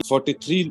43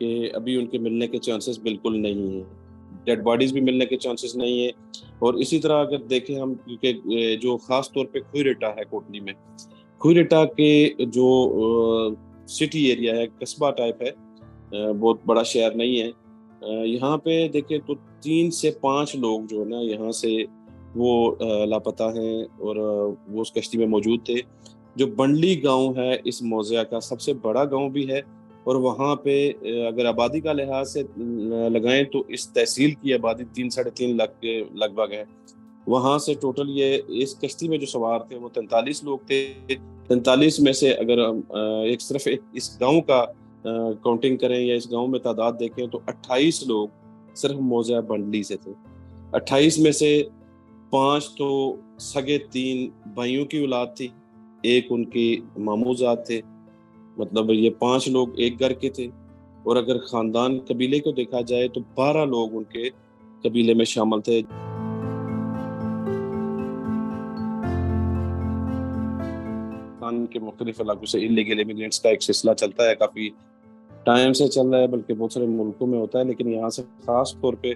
کہ ابھی ان کے ملنے کے چانسز بالکل نہیں ہیں، ڈیڈ باڈیز بھی ملنے کے چانسز نہیں ہیں۔ اور اسی طرح اگر دیکھیں ہم، کیونکہ جو خاص طور پہ کھوئی ریٹا ہے کوٹلی میں، کھوئی ریٹا کے جو سٹی ایریا ہے، قصبہ ٹائپ ہے، بہت بڑا شہر نہیں ہے، یہاں پہ دیکھیں تو 3 سے 5 لوگ جو ہے نا یہاں سے وہ لاپتہ ہیں، اور وہ اس کشتی میں موجود تھے۔ جو بنڈلی گاؤں ہے اس موضوع کا سب سے بڑا گاؤں بھی ہے، اور وہاں پہ اگر آبادی کا لحاظ سے لگائیں تو اس تحصیل کی آبادی 3 سے 3.5 لاکھ کے لگ بھگ ہے۔ وہاں سے ٹوٹل یہ اس کشتی میں جو سوار تھے وہ 43 لوگ تھے۔ 43 میں سے اگر ہم ایک صرف اس گاؤں کا کاؤنٹنگ کریں یا اس گاؤں میں تعداد دیکھیں تو 28 لوگ صرف موضع بنڈلی سے تھے۔ 28 میں سے 5 تو سگے 3 بھائیوں کی اولاد تھی، ایک ان کی ماموں زاد تھے، مطلب یہ 5 لوگ ایک گھر کے تھے۔ اور اگر خاندان قبیلے کو دیکھا جائے تو 12 لوگ ان کے قبیلے میں شامل تھے۔ پاکستان کے مختلف علاقوں سے انلیگل امیگرینٹس کا ایک سلسلہ چلتا ہے، کافی ٹائم سے چل رہا ہے، بلکہ بہت سارے ملکوں میں ہوتا ہے، لیکن یہاں سے خاص طور پہ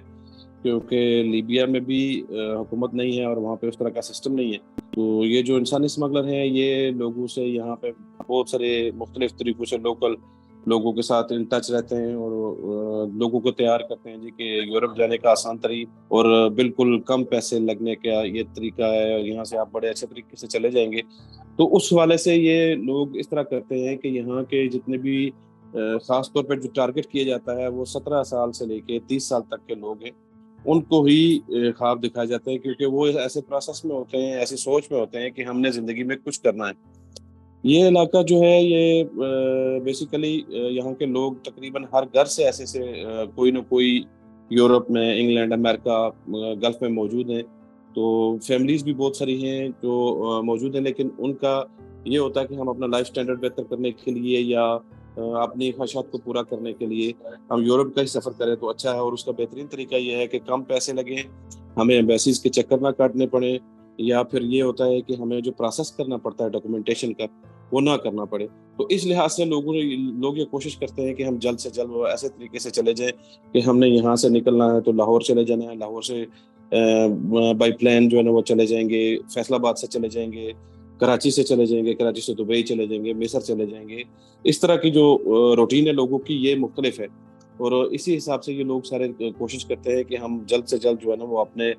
کیونکہ لیبیا میں بھی حکومت نہیں ہے اور وہاں پہ اس طرح کا سسٹم نہیں ہے، تو یہ جو انسانی اسمگلر ہیں یہ لوگوں سے یہاں پہ بہت سارے مختلف طریقوں سے لوکل لوگوں کے ساتھ ان ٹچ رہتے ہیں، اور لوگوں کو تیار کرتے ہیں جی کہ یورپ جانے کا آسان طریق اور بالکل کم پیسے لگنے کا یہ طریقہ ہے، اور یہاں سے آپ بڑے اچھے طریقے سے چلے جائیں گے۔ تو اس حوالے سے یہ لوگ اس طرح کرتے ہیں کہ یہاں کے جتنے بھی خاص طور پہ جو ٹارگٹ کیا جاتا ہے وہ 17 سال سے لے کے 30 سال تک کے لوگ ہیں، ان کو ہی خواب دکھایا جاتا ہے، کیونکہ وہ ایسے پروسیس میں ہوتے ہیں، ایسی سوچ میں ہوتے ہیں کہ ہم نے زندگی میں کچھ کرنا ہے۔ یہ علاقہ جو ہے یہ بیسیکلی یہاں کے لوگ تقریباً ہر گھر سے ایسے سے کوئی نہ کوئی یورپ میں، انگلینڈ، امریکہ، گلف میں موجود ہیں، تو فیملیز بھی بہت ساری ہیں جو موجود ہیں، لیکن ان کا یہ ہوتا ہے کہ ہم اپنا لائف سٹینڈرڈ بہتر کرنے کے لیے یا اپنی خواہشات کو پورا کرنے کے لیے ہم یورپ کا ہی سفر کریں تو اچھا ہے، اور اس کا بہترین طریقہ یہ ہے کہ کم پیسے لگیں، ہمیں ایمبیسیز کے چکر نہ کاٹنے پڑیں، یا پھر یہ ہوتا ہے کہ ہمیں جو پروسیس کرنا پڑتا ہے ڈاکومنٹیشن کا وہ نہ کرنا پڑے۔ تو اس لحاظ سے لوگ یہ کوشش کرتے ہیں کہ ہم جلد سے جلد وہ ایسے طریقے سے چلے جائیں کہ ہم نے یہاں سے نکلنا ہے تو لاہور چلے جانا ہے، لاہور سے بائی پلین جو ہے نا وہ چلے جائیں گے، فیصل آباد سے چلے جائیں گے، کراچی سے چلے جائیں گے، کراچی سے دبئی چلے جائیں گے، مصر چلے جائیں گے۔ اس طرح کی جو روٹین ہے لوگوں کی یہ مختلف ہے، اور اسی حساب سے یہ لوگ سارے کوشش کرتے ہیں کہ ہم جلد سے جلد جو ہے نا وہ اپنے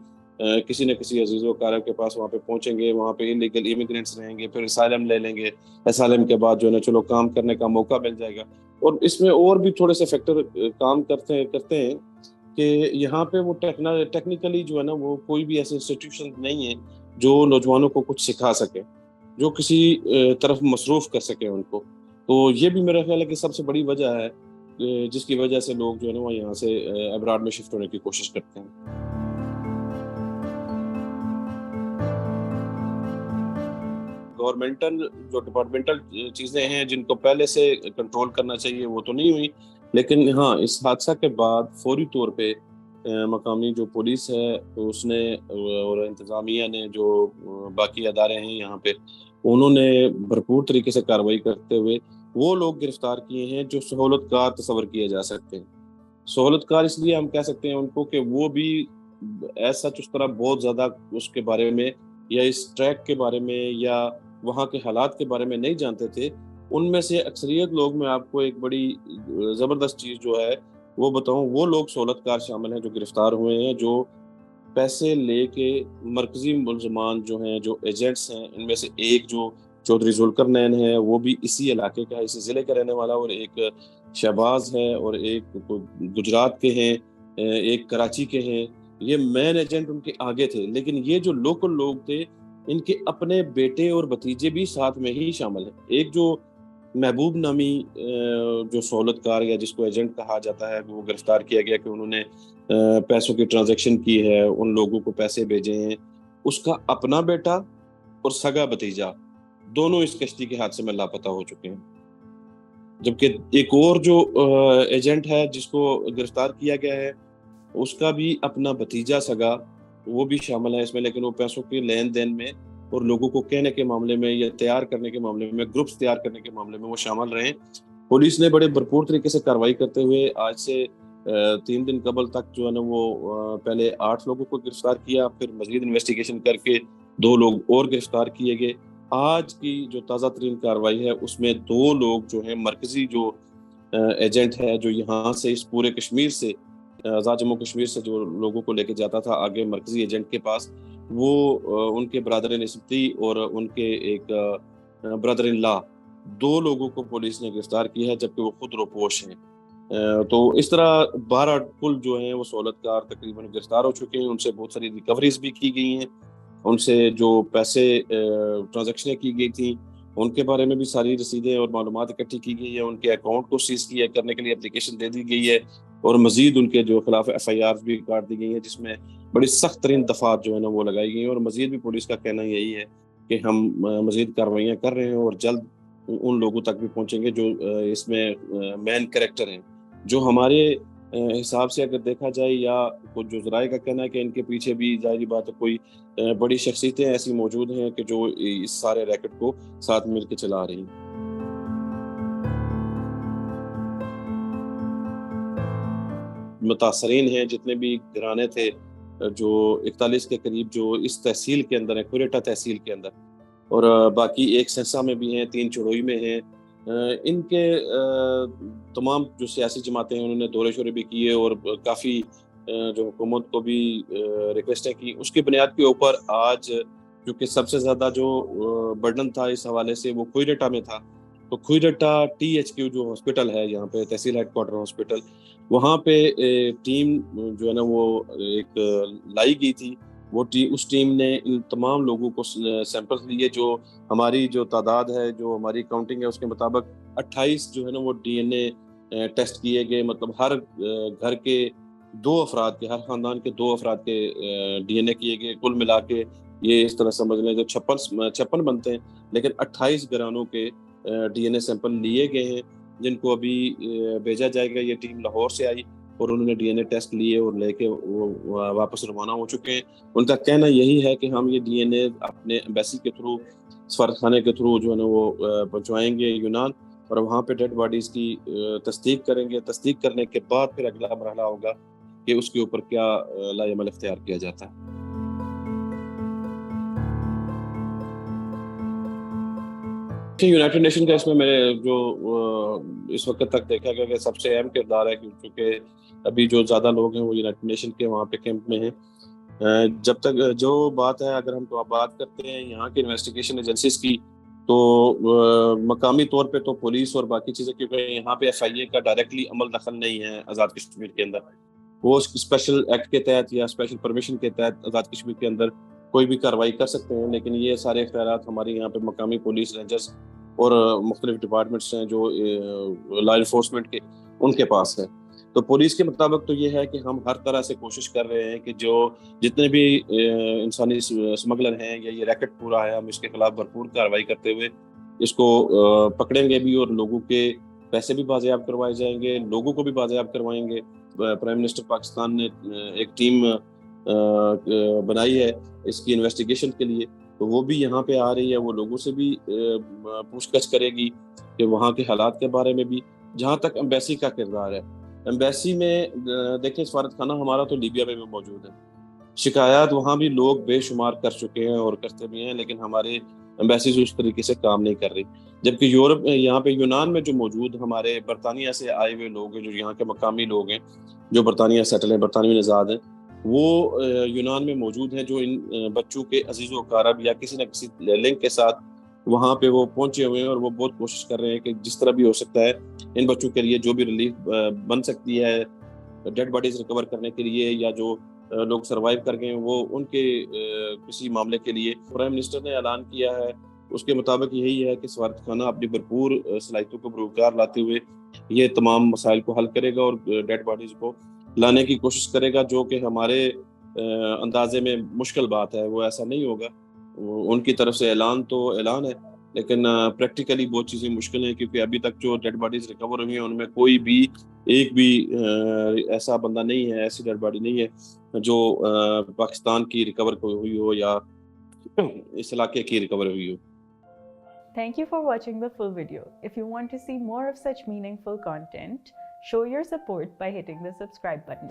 کسی نہ کسی عزیز و اقارب کے پاس وہاں پہ پہنچیں گے، وہاں پہ انلیگل امیگرینٹس رہیں گے، پھر اسائلم لے لیں گے، اسائلم کے بعد جو ہے نا چلو کام کرنے کا موقع مل جائے گا۔ اور اس میں اور بھی تھوڑے سے فیکٹر کام کرتے ہیں کہ یہاں پہ وہ ٹیکنیکلی جو ہے نا وہ کوئی بھی ایسے انسٹیٹیوشن نہیں ہے جو نوجوانوں کو کچھ سکھا سکے، جو کسی طرف مصروف کر سکے ان کو۔ تو یہ بھی میرا خیال ہے کہ سب سے بڑی وجہ ہے جس کی وجہ سے لوگ جو ہے نا وہ یہاں سے ابراڈ میں شفٹ ہونے کی کوشش کرتے ہیں۔ گورنمنٹل جو ڈپارٹمنٹل چیزیں ہیں جن کو پہلے سے کنٹرول کرنا چاہیے وہ تو نہیں ہوئی، لیکن ہاں اس حادثہ کے بعد فوری طور پہ مقامی جو پولیس ہے اس نے اور انتظامیہ نے، جو باقی ادارے ہیں یہاں پہ، انہوں نے بھرپور طریقے سے کارروائی کرتے ہوئے وہ لوگ گرفتار کیے ہیں جو سہولت کار تصور کیے جا سکتے ہیں۔ سہولت کار اس لیے ہم کہہ سکتے ہیں ان کو کہ وہ بھی ایسا اس طرح بہت زیادہ اس کے بارے میں یا اس ٹریک کے بارے میں یا وہاں کے حالات کے بارے میں نہیں جانتے تھے۔ ان میں سے اکثریت لوگ، میں آپ کو ایک بڑی زبردست چیز جو ہے وہ بتاؤں، وہ لوگ سہولت کار شامل ہیں جو گرفتار ہوئے ہیں، جو پیسے لے کے مرکزی ملزمان جو ہیں، جو ایجنٹس ہیں، ان میں سے ایک جو چودھری ذوالفقار نین ہے وہ بھی اسی علاقے کا، اسی ضلع کا رہنے والا، اور ایک شہباز ہے، اور ایک گجرات کے ہیں، ایک کراچی کے ہیں۔ یہ مین ایجنٹ ان کے آگے تھے، لیکن یہ جو لوکل لوگ تھے ان کے اپنے بیٹے اور بھتیجے بھی ساتھ میں ہی شامل ہیں۔ ایک جو محبوب نامی جو سہولت کار یا جس کو ایجنٹ کہا جاتا ہے وہ گرفتار کیا گیا کہ انہوں نے پیسوں کی ٹرانزیکشن کی ہے، ان لوگوں کو پیسے بھیجے ہیں، اس کا اپنا بیٹا اور سگا بھتیجا دونوں اس کشتی کے حادثے میں لاپتہ ہو چکے ہیں۔ جبکہ ایک اور جو ایجنٹ ہے جس کو گرفتار کیا گیا ہے اس کا بھی اپنا بھتیجا سگا وہ بھی شامل ہے اس میں، لیکن وہ پیسوں کے لین دین میں اور لوگوں کو کہنے کے معاملے میں یا تیار کرنے کے معاملے میں، گروپس تیار کرنے کے معاملے میں وہ شامل رہے۔ پولیس نے بڑے بھرپور طریقے سے کارروائی کرتے ہوئے آج سے 3 دن قبل تک جو ہے نا وہ پہلے 8 لوگوں کو گرفتار کیا، پھر مزید انویسٹیگیشن کر کے 2 لوگ اور گرفتار کیے گئے۔ آج کی جو تازہ ترین کارروائی ہے اس میں 2 لوگ جو ہیں مرکزی جو ایجنٹ ہے جو یہاں سے اس پورے کشمیر سے آزاد جموں کشمیر سے جو لوگوں کو لے کے جاتا تھا آگے مرکزی ایجنٹ کے پاس، وہ ان کے برادر نسبتی اور ان کے ایک برادر ان لا 2 لوگوں کو پولیس نے گرفتار کیا ہے، جبکہ وہ خود روپوش ہیں۔ تو اس طرح 12 کل جو ہیں وہ سہولت کار تقریباً گرفتار ہو چکے ہیں، ان سے بہت ساری ریکوریز بھی کی گئی ہیں، ان سے جو پیسے ٹرانزیکشنیں کی گئی تھیں ان کے بارے میں بھی ساری رسیدیں اور معلومات اکٹھی کی گئی ہیں، ان کے اکاؤنٹ کو سیز کرنے کے لیے اپلیکیشن دے دی گئی ہے، اور مزید ان کے جو خلاف ایف آئی آر بھی کاٹ دی گئی ہیں، جس میں بڑی سخت ترین دفعات جو ہے نا وہ لگائی گئی ہیں، اور مزید بھی پولیس کا کہنا یہی ہے کہ ہم مزید کارروائیاں کر رہے ہیں اور جلد ان لوگوں تک بھی پہنچیں گے جو اس میں مین کریکٹر ہیں، جو ہمارے حساب سے اگر دیکھا جائے یا کچھ جو ذرائع کا کہنا ہے کہ ان کے پیچھے بھی ظاہری بات ہے کوئی بڑی شخصیتیں ایسی موجود ہیں کہ جو اس سارے ریکٹ کو ساتھ مل کے چلا رہی ہیں۔ متاثرین ہیں جتنے بھی گھرانے تھے جو 41 کے قریب جو اس تحصیل کے اندر ہیں، کوئٹہ تحصیل کے اندر، اور باقی ایک سرسا میں بھی ہیں، 3 چڑوئی میں ہیں، ان کے تمام جو سیاسی جماعتیں ہیں انہوں نے دورے شورے بھی کیے اور کافی جو حکومت کو بھی ریکویسٹیں کی۔ اس کی بنیاد کے اوپر آج کیونکہ سب سے زیادہ جو برڈن تھا اس حوالے سے وہ کوئٹہ میں تھا، تو کوئٹہ THQ جو ہاسپٹل ہے یہاں پہ تحصیل ہیڈ کوارٹر ہاسپٹل، وہاں پہ ٹیم جو ہے نا وہ ایک لائی گئی تھی، وہ اس ٹیم نے ان تمام لوگوں کو سیمپلز لیے، جو ہماری جو تعداد ہے جو ہماری کاؤنٹنگ ہے اس کے مطابق 28 جو ہے نا وہ DNA ٹیسٹ کیے گئے، مطلب ہر گھر کے 2 افراد کے، ہر خاندان کے 2 افراد کے DNA کیے گئے، کل ملا کے یہ اس طرح سمجھ لیں جو 56 بنتے ہیں، لیکن 28 گھرانوں کے DNA سیمپل لیے گئے ہیں، جن کو ابھی بھیجا جائے گا۔ یہ ٹیم لاہور سے آئی اور انہوں نے DNA ٹیسٹ لیے اور لے کے وہ واپس روانہ ہو چکے ہیں۔ ان کا کہنا یہی ہے کہ ہم یہ DNA اپنے ایمبیسی کے تھرو، سفارت خانے کے تھرو جو ہے نا وہ پہنچوائیں گے یونان، اور وہاں پہ ڈیڈ باڈیز کی تصدیق کریں گے۔ تصدیق کرنے کے بعد پھر اگلا مرحلہ ہوگا کہ اس کے اوپر کیا لائی عمل اختیار کیا جاتا ہے۔ یونائٹڈ نیشن کا اس میں میں جو اس وقت تک دیکھا گیا کہ سب سے اہم کردار ہے، کیونکہ ابھی جو زیادہ لوگ ہیں وہ یونائٹڈ نیشن کے وہاں پہ کیمپ میں ہیں۔ جب تک جو بات ہے، اگر ہم تو بات کرتے ہیں یہاں کی انویسٹیگیشن ایجنسیز کی، تو مقامی طور پہ تو پولیس اور باقی چیزیں، کیونکہ یہاں پہ FIA کا ڈائریکٹلی عمل دخل نہیں ہے آزاد کشمیر کے اندر، وہ اسپیشل ایکٹ کے تحت یا اسپیشل پرمیشن کے تحت آزاد کشمیر کے اندر کوئی بھی کارروائی کر سکتے ہیں، لیکن یہ سارے اختیارات ہمارے یہاں پہ مقامی پولیس رینجرز اور مختلف ڈپارٹمنٹس ہیں جو لا انفورسمنٹ کے، ان کے پاس ہے۔ تو پولیس کے مطابق تو یہ ہے کہ ہم ہر طرح سے کوشش کر رہے ہیں کہ جو جتنے بھی انسانی اسمگلر ہیں یا یہ ریکٹ پورا ہے، ہم اس کے خلاف بھرپور کارروائی کرتے ہوئے اس کو پکڑیں گے بھی، اور لوگوں کے پیسے بھی بازیاب کروائے جائیں گے، لوگوں کو بھی بازیاب کروائیں گے۔ پرائم منسٹر پاکستان نے ایک ٹیم بنائی ہے اس کی انویسٹیگیشن کے لیے، تو وہ بھی یہاں پہ آ رہی ہے، وہ لوگوں سے بھی پوچھ گچھ کرے گی کہ وہاں کے حالات کے بارے میں بھی۔ جہاں تک ایمبیسی کا کردار ہے، ایمبیسی میں دیکھیں سفارت خانہ ہمارا تو لیبیا میں بھی موجود ہے، شکایات وہاں بھی لوگ بے شمار کر چکے ہیں اور کرتے بھی ہیں، لیکن ہمارے ایمبیسیز اس طریقے سے کام نہیں کر رہی۔ جبکہ یورپ یہاں پہ یونان میں جو موجود ہمارے برطانیہ سے آئے ہوئے لوگ ہیں، جو یہاں کے مقامی لوگ ہیں جو برطانیہ سیٹل ہیں، برطانوی نژاد ہیں، وہ یونان میں موجود ہیں، جو ان بچوں کے عزیز و اقارب یا کسی نہ کسی لنک کے ساتھ وہاں پہ وہ پہنچے ہوئے ہیں، اور وہ بہت کوشش کر رہے ہیں کہ جس طرح بھی ہو سکتا ہے ان بچوں کے لیے جو بھی ریلیف بن سکتی ہے ڈیڈ باڈیز ریکور کرنے کے لیے، یا جو لوگ سروائیو کر گئے ہیں وہ ان کے کسی معاملے کے لیے پرائم منسٹر نے اعلان کیا ہے۔ اس کے مطابق یہی ہے کہ سفارت خانہ اپنی بھرپور صلاحیتوں کو بروکار لاتے ہوئے یہ تمام مسائل کو حل کرے گا اور ڈیڈ باڈیز کو لانے کی کوشش کرے گا، جو کہ ہمارے اندازے میں مشکل بات ہے، وہ ایسا نہیں ہوگا۔ ان کی طرف سے اعلان تو اعلان ہے، لیکن پریکٹیکلی بہت چیزیں مشکل ہیں، کیونکہ ابھی تک جو ڈیڈ باڈیز ریکور ہوئی ہیں ان میں کوئی بھی ایک بھی ایسا بندہ نہیں ہے، ایسی ڈیڈ باڈی نہیں ہے جو پاکستان کی ریکور ہوئی ہو یا اس علاقے کی ریکور ہوئی ہو۔ Thank you for watching the full video. If you want to see more of such meaningful content, show your support by hitting the subscribe button.